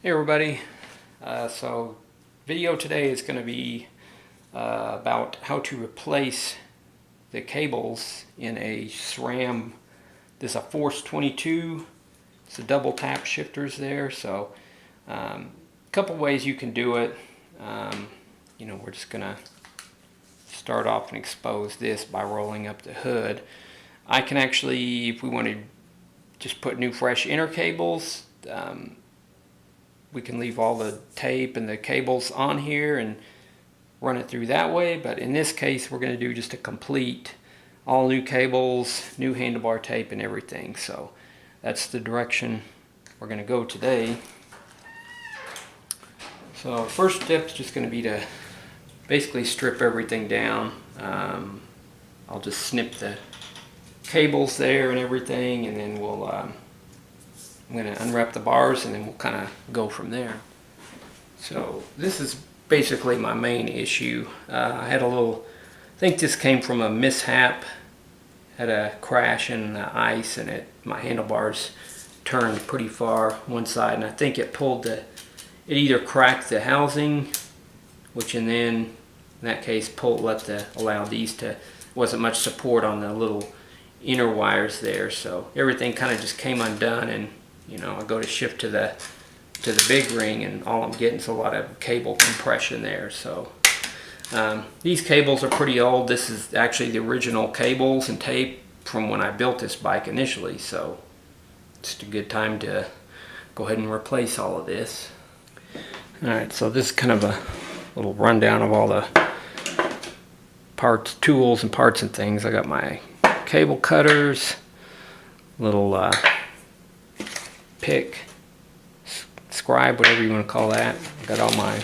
Hey everybody, so video today is going to be about how to replace the cables in a SRAM. This is a Force 22. It's a double tap shifters there, so a couple ways you can do it. We're just going to start off and expose this by rolling up the hood. I can actually, if we want to just put new fresh inner cables, we can leave all the tape and the cables on here and run it through that way, but in this case we're going to do just a complete all new cables, new handlebar tape and everything. So that's the direction we're going to go today. So first step is just going to be to basically strip everything down. I'll just snip the cables there and everything, and then we'll I'm going to unwrap the bars and then we'll kind of go from there. So this is basically my main issue. I had I think this came from a mishap. Had a crash in the ice and my handlebars turned pretty far one side, and I think it it either cracked the housing, which and then in that case allowed these to, wasn't much support on the little inner wires there, so everything kind of just came undone, and I go to shift to the big ring and all I'm getting is a lot of cable compression there. So these cables are pretty old. This is actually the original cables and tape from when I built this bike initially, so it's a good time to go ahead and replace all of this. Alright, so this is kind of a little rundown of all the parts, tools and parts and things. I got my cable cutters, little pick, scribe, whatever you want to call that. I got all my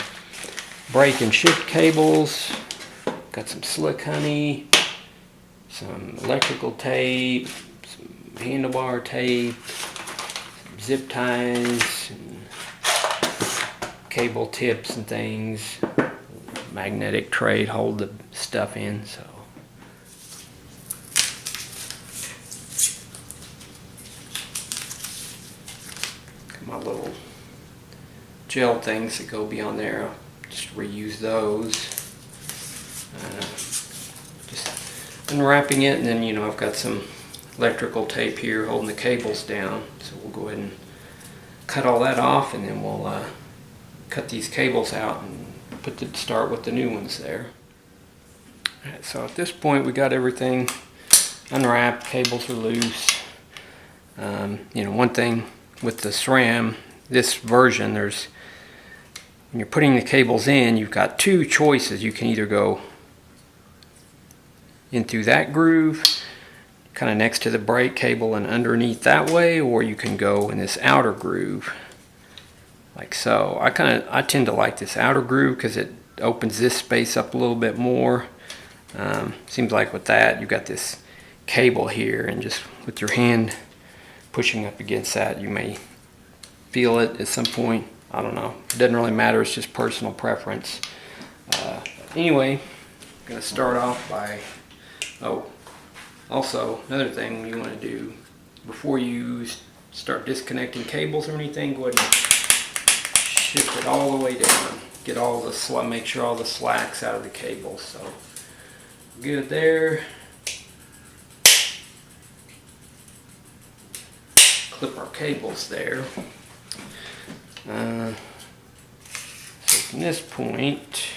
brake and shift cables, got some slick honey, some electrical tape, some handlebar tape, some zip ties, and cable tips and things, magnetic tray to hold the stuff in. So my little gel things that go beyond there, I'll just reuse those. Just unwrapping it, and then I've got some electrical tape here holding the cables down, so we'll go ahead and cut all that off, and then we'll cut these cables out and start with the new ones there. Alright, so at this point we got everything unwrapped, cables are loose. One thing with the SRAM, this version, when you're putting the cables in, you've got two choices. You can either go in through that groove, kind of next to the brake cable and underneath that way, or you can go in this outer groove, like so. I tend to like this outer groove because it opens this space up a little bit more. Seems like with that, you've got this cable here, and just with your hand pushing up against that, you may feel it at some point. I don't know. It doesn't really matter. It's just personal preference. Anyway, I'm going to start off by, also another thing you want to do before you start disconnecting cables or anything, go ahead and shift it all the way down. Get all the make sure all the slack's out of the cable. So good there. Clip our cables there. So from this point,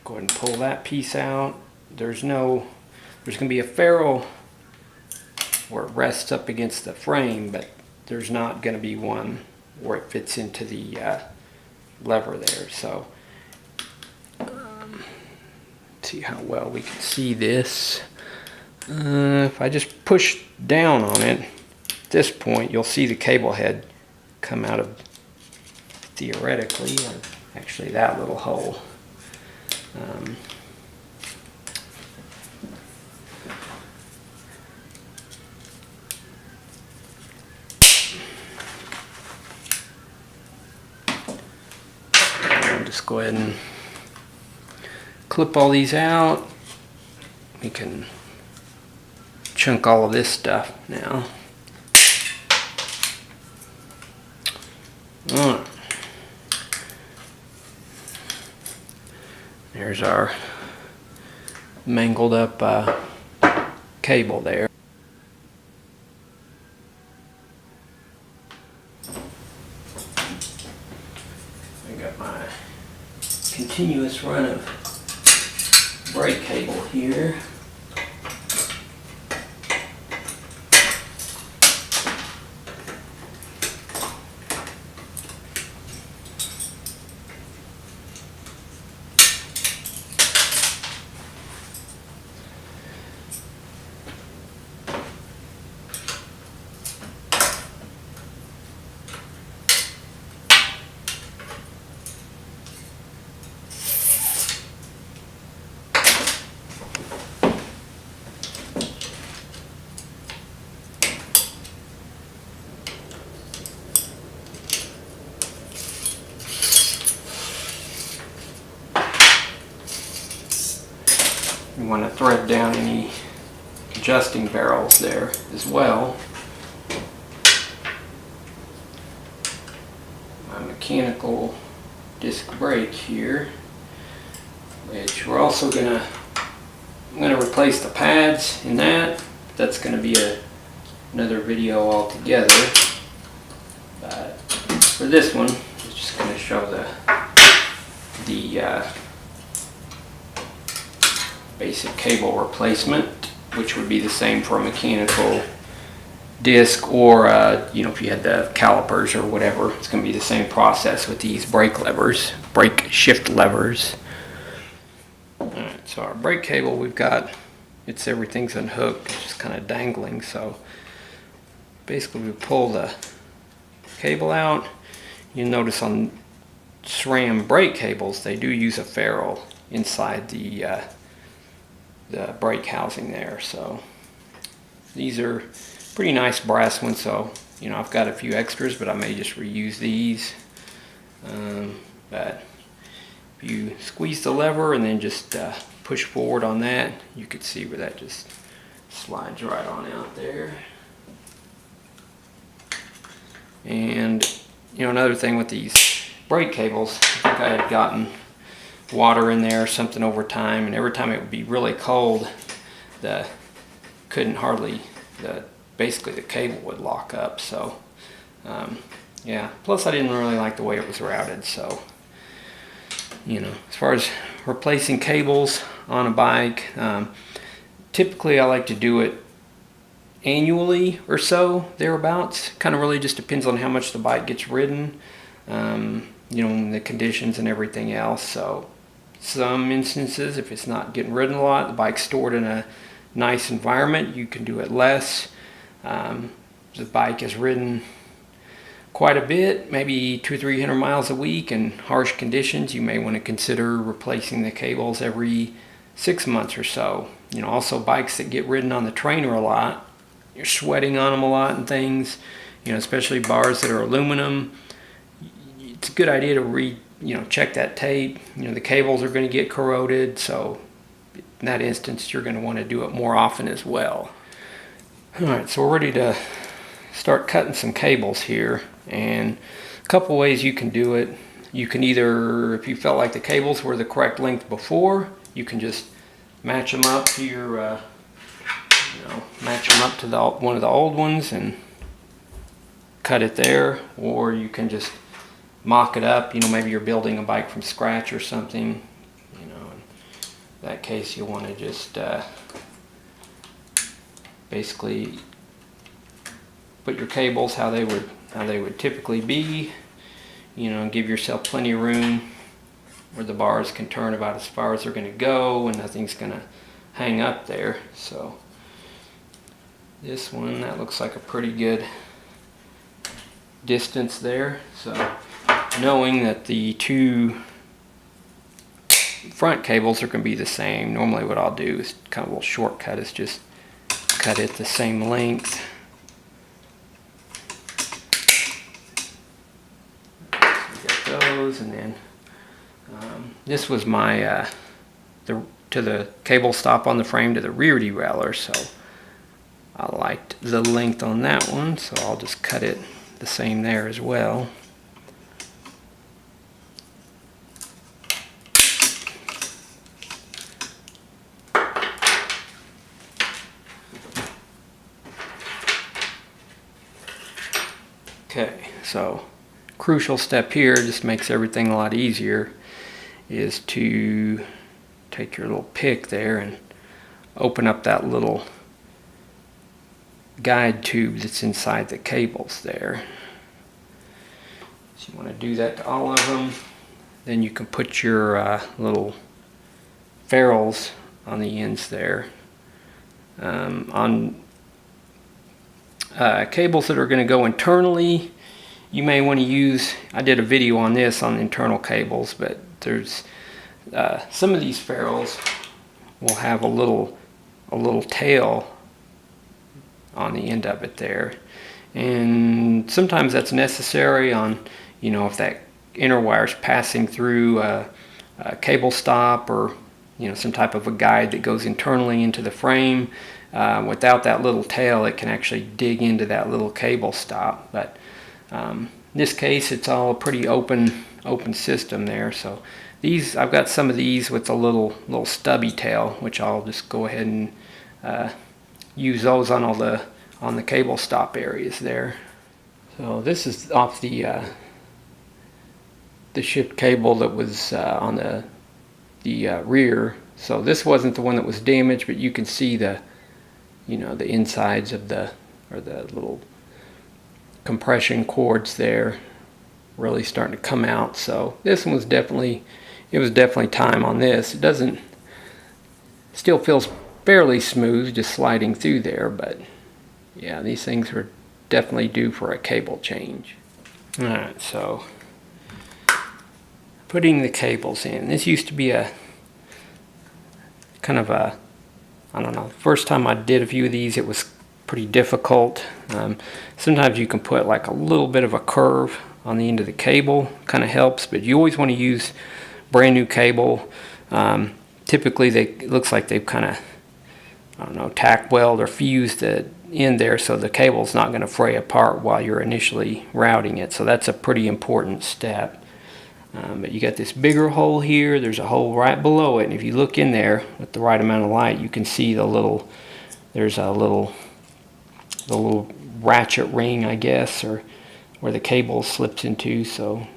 go ahead and pull that piece out. There's going to be a ferrule where it rests up against the frame, but there's not going to be one where it fits into the lever there. So see how well we can see this. If I just push down on it, at this point you'll see the cable head come out of, theoretically, actually that little hole. I'll just go ahead and clip all these out. We can chunk all of this stuff now. Alright. There's our mangled up cable there. I got my continuous run of brake cable here. You want to thread down any adjusting barrels there as well. My mechanical disc brake here, which we're also I'm gonna replace the pads in that. That's gonna be another video altogether. But for this one, it's just gonna show the basic cable replacement, which would be the same for a mechanical disc, or you know, if you had the calipers or whatever, it's going to be the same process with these brake shift levers. Alright, so our brake cable, we've got, everything's unhooked, it's just kind of dangling. So basically we pull the cable out. You'll notice on SRAM brake cables, they do use a ferrule inside the brake housing there. So these are pretty nice brass ones, so you know, I've got a few extras, but I may just reuse these. But if you squeeze the lever and then just push forward on that, you could see where that just slides right on out there. And you know, another thing with these brake cables, I think I had gotten water in there or something over time, and every time it would be really cold, basically the cable would lock up. So yeah, plus I didn't really like the way it was routed. So you know, as far as replacing cables on a bike, typically I like to do it annually or so, thereabouts. Kind of really just depends on how much the bike gets ridden, you know, the conditions and everything else. So some instances, if it's not getting ridden a lot, the bike's stored in a nice environment, you can do it less. The bike is ridden quite a bit, maybe 200 or 300 miles a week in harsh conditions, you may want to consider replacing the cables every 6 months or so. You know, also bikes that get ridden on the trainer a lot, you're sweating on them a lot and things, you know, especially bars that are aluminum. It's a good idea to check that tape. You know, the cables are going to get corroded, so in that instance you're going to want to do it more often as well. Alright, so we're ready to start cutting some cables here, and a couple ways you can do it. You can either, if you felt like the cables were the correct length before, you can just match them up to your match them up to one of the old ones and cut it there, or you can just mock it up. You know, maybe you're building a bike from scratch or something. You know, in that case you'll want to just basically put your cables how they would typically be. You know, and give yourself plenty of room where the bars can turn about as far as they're going to go and nothing's going to hang up there. So this one, that looks like a pretty good distance there. So knowing that the two front cables are going to be the same, normally what I'll do is kind of a little shortcut, is just cut it the same length. So we got those, and then this was my to the cable stop on the frame to the rear derailleur, so I liked the length on that one, so I'll just cut it the same there as well. Okay, so crucial step here, just makes everything a lot easier, is to take your little pick there and open up that little guide tube that's inside the cables there. So you want to do that to all of them. Then you can put your little ferrules on the ends there. On cables that are going to go internally, you may want to use, I did a video on this on internal cables, but there's some of these ferrules will have a little tail on the end of it there, and sometimes that's necessary on, you know, if that inner wire is passing through a cable stop, or you know, some type of a guide that goes internally into the frame. Without that little tail, it can actually dig into that little cable stop. But in this case, it's all a pretty open system there. So these, I've got some of these with a little stubby tail, which I'll just go ahead and use those on all the cable stop areas there. So this is off the shipped cable that was on the rear. So this wasn't the one that was damaged, but you can see the, you know, the insides of the little compression cords there really starting to come out. So this one was definitely, it was definitely time on this. It doesn't, still feels fairly smooth just sliding through there, but yeah, these things were definitely due for a cable change. Alright, so putting the cables in. This used to be a kind of a, I don't know, first time I did a few of these, it was pretty difficult. Sometimes you can put like a little bit of a curve on the end of the cable, kind of helps, but you always want to use brand new cable. Typically it looks like they've kind of, I don't know, tack weld or fused it in there, so the cable's not going to fray apart while you're initially routing it. So that's a pretty important step. But you got this bigger hole here, there's a hole right below it, and if you look in there with the right amount of light, you can see the little, there's a little ratchet ring, I guess, or where the cable slips into. So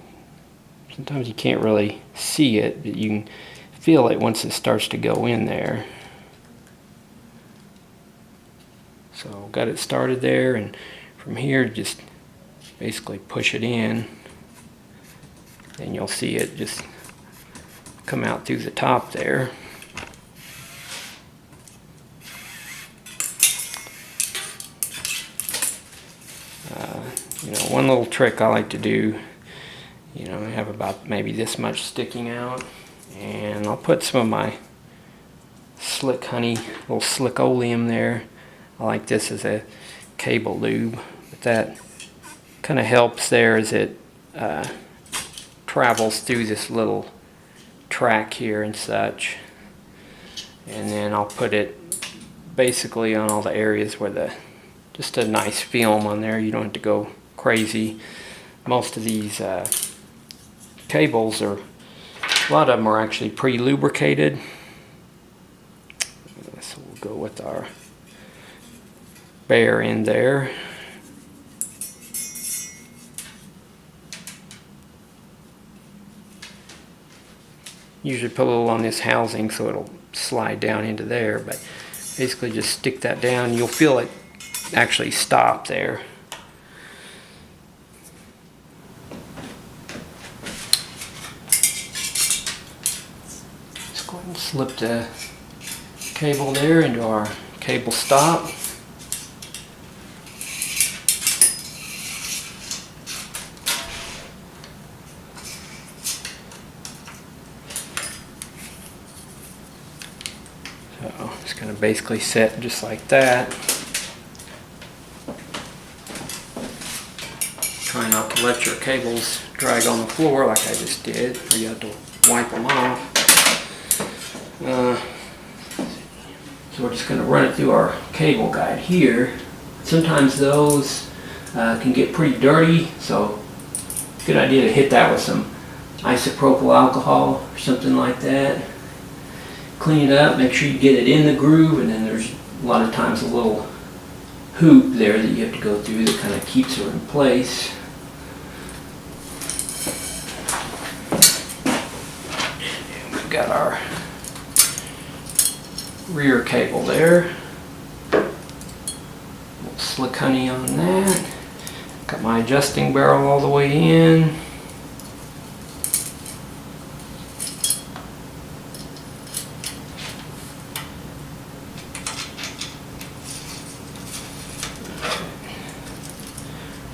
sometimes you can't really see it, but you can feel it once it starts to go in there. So got it started there, and from here just basically push it in, and you'll see it just come out through the top there. You know, one little trick I like to do, you know, I have about maybe this much sticking out, and I'll put some of my Slick Honey, little Slick Oleum there. I like this as a cable lube, but that kind of helps there as it travels through this little track here and such. And then I'll put it basically on all the areas where just a nice film on there. You don't have to go crazy. Most of these cables a lot of them are actually pre-lubricated. So we'll go with our bare end there. Usually put a little on this housing so it'll slide down into there, but basically just stick that down. You'll feel it actually stop there. Just go ahead and slip the cable there into our cable stop. So it's going to basically set just like that. Try not to let your cables drag on the floor like I just did, or you have to wipe them off. So we're just going to run it through our cable guide here. Sometimes those can get pretty dirty, so good idea to hit that with some isopropyl alcohol or something like that. Clean it up, make sure you get it in the groove, and then there's a lot of times a little hoop there that you have to go through that kind of keeps it in place. got our rear cable there. Slick honey on that. Got my adjusting barrel all the way in.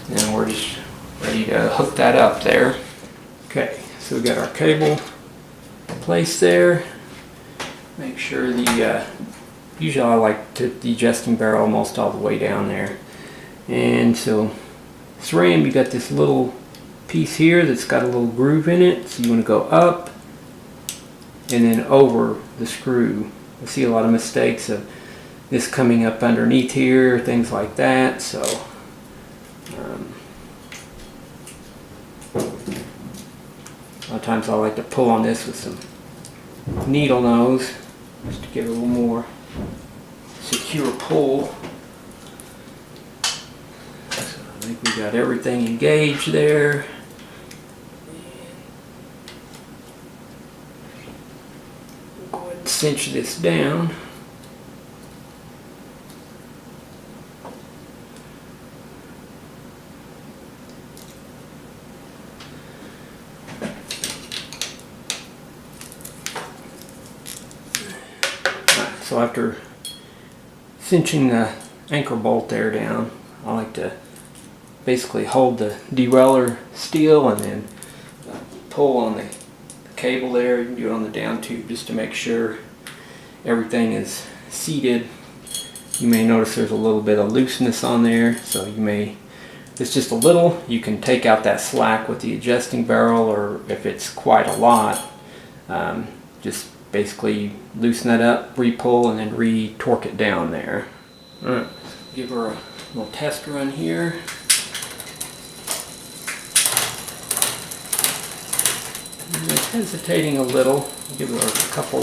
Now we're just ready to hook that up there. Okay, so we got our cable placed there. Make sure the usually I like to the adjusting barrel almost all the way down there. And so SRAM, you got this little piece here that's got a little groove in it. So you want to go up and then over the screw. I see a lot of mistakes of this coming up underneath here, things like that. So a lot of times I like to pull on this with some needle nose just to give it a little more secure pull. So I think we got everything engaged there. Go ahead and cinch this down. So after cinching the anchor bolt there down, I like to basically hold the derailleur steel and then pull on the cable there. You can do it on the down tube just to make sure everything is seated. You may notice there's a little bit of looseness on there, so you may, if it's just a little, you can take out that slack with the adjusting barrel, or if it's quite a lot, just basically loosen that up, re-pull, and then re-torque it down there. Alright, give her a little test run here. It's hesitating a little. Give her a couple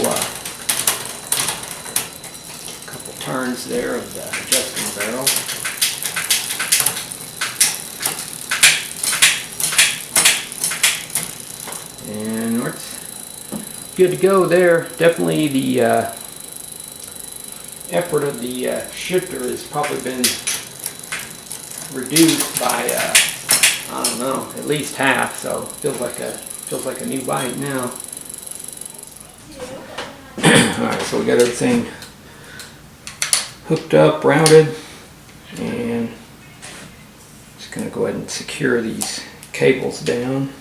turns there of the adjusting barrel. And it's good to go there. Definitely the effort of the shifter has probably been reduced by I don't know, at least half. So feels like a new bike now. All right, so we got everything hooked up, routed, and just going to go ahead and secure these cables down.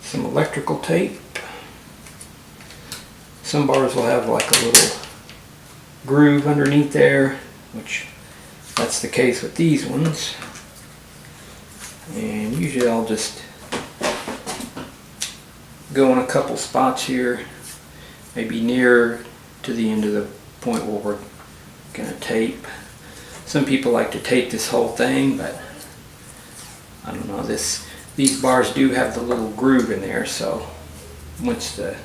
Some electrical tape. Some bars will have like a little groove underneath there, which that's the case with these ones. And usually I'll just go in a couple spots here, maybe near to the end of the point where we're going to tape. Some people like to tape this whole thing, but I don't know, these bars do have the little groove in there, so once the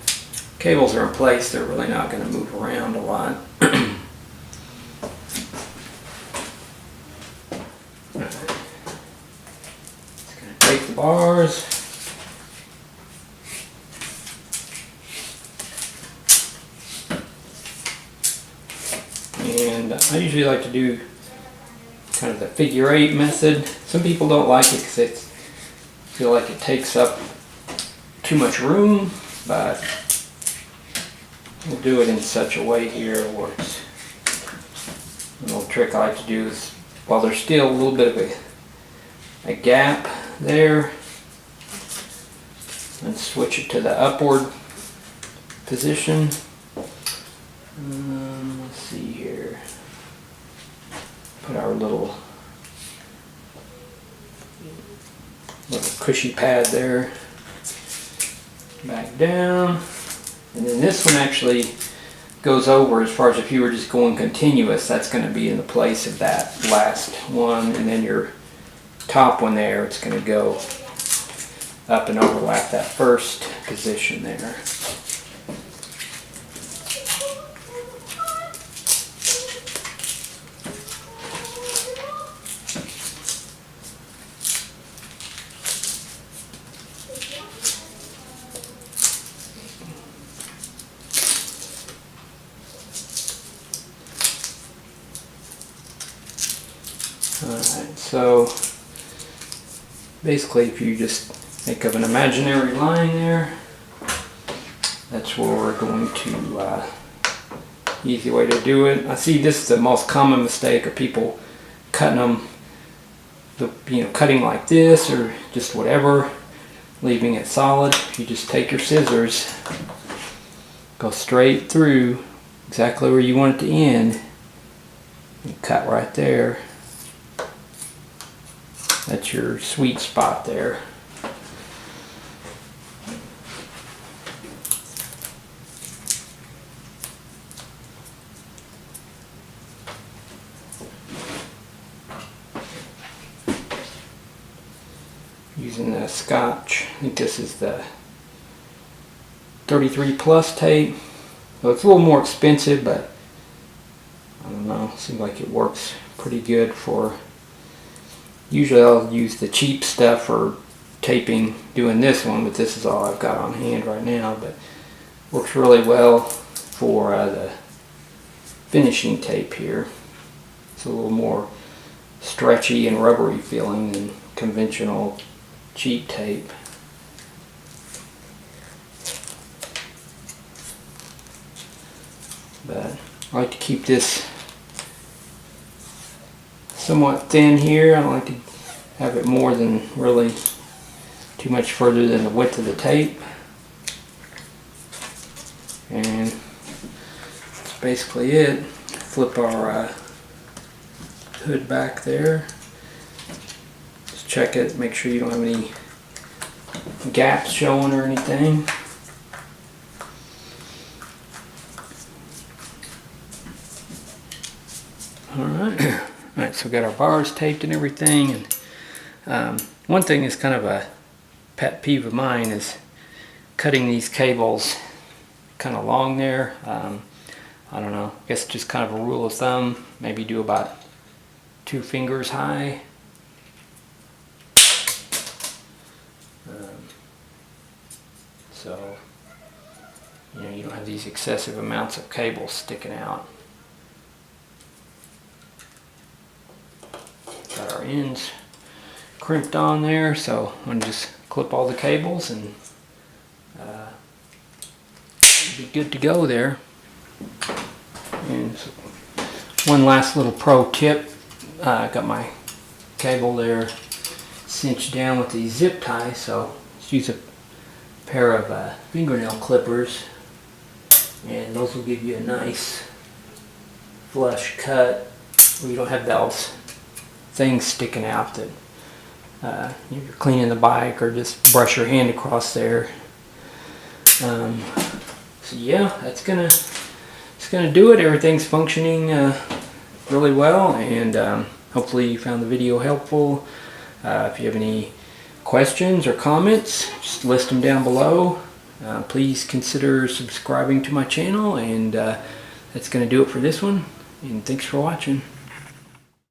cables are in place, they're really not going to move around a lot. Just going to take the bars. And I usually like to do kind of the figure 8 method. Some people don't like it because they feel like it takes up too much room, but we'll do it in such a way here where it's a little trick I like to do is while there's still a little bit of a gap there, and switch it to the upward position. Let's see here. Put our little cushy pad there. Back down. And then this one actually goes over as far as if you were just going continuous, that's going to be in the place of that last one. And then your top one there, it's going to go up and overlap that first position there. Alright, so basically if you just think of an imaginary line there, that's where we're going to, easy way to do it. I see this is the most common mistake of people cutting them, cutting like this or just whatever, leaving it solid. You just take your scissors, go straight through exactly where you want it to end, and cut right there. That's your sweet spot there. Using the Scotch, I think this is the 33 plus tape. So it's a little more expensive, but I don't know, seems like it works pretty good for, usually I'll use the cheap stuff for taping doing this one, but this is all I've got on hand right now, but works really well for the finishing tape here. It's a little more stretchy and rubbery feeling than conventional cheap tape. But I like to keep this somewhat thin here. I don't like to have it more than really too much further than the width of the tape. And that's basically it. Flip our hood back there. Just check it, make sure you don't have any gaps showing or anything. Alright, so we got our bars taped and everything. And one thing is kind of a pet peeve of mine is cutting these cables kind of long there. I don't know, I guess just kind of a rule of thumb, maybe do about 2 fingers high. So you don't have these excessive amounts of cables sticking out. Got our ends crimped on there, so I'm going to just clip all the cables and be good to go there. And so one last little pro tip, I got my cable there cinched down with these zip ties, so let's use a pair of fingernail clippers, and those will give you a nice flush cut where you don't have those things sticking out that you're cleaning the bike or just brush your hand across there. So yeah, it's gonna do it. Everything's functioning really well, and hopefully you found the video helpful. If you have any questions or comments, just list them down below. Please consider subscribing to my channel, and that's gonna do it for this one, and thanks for watching.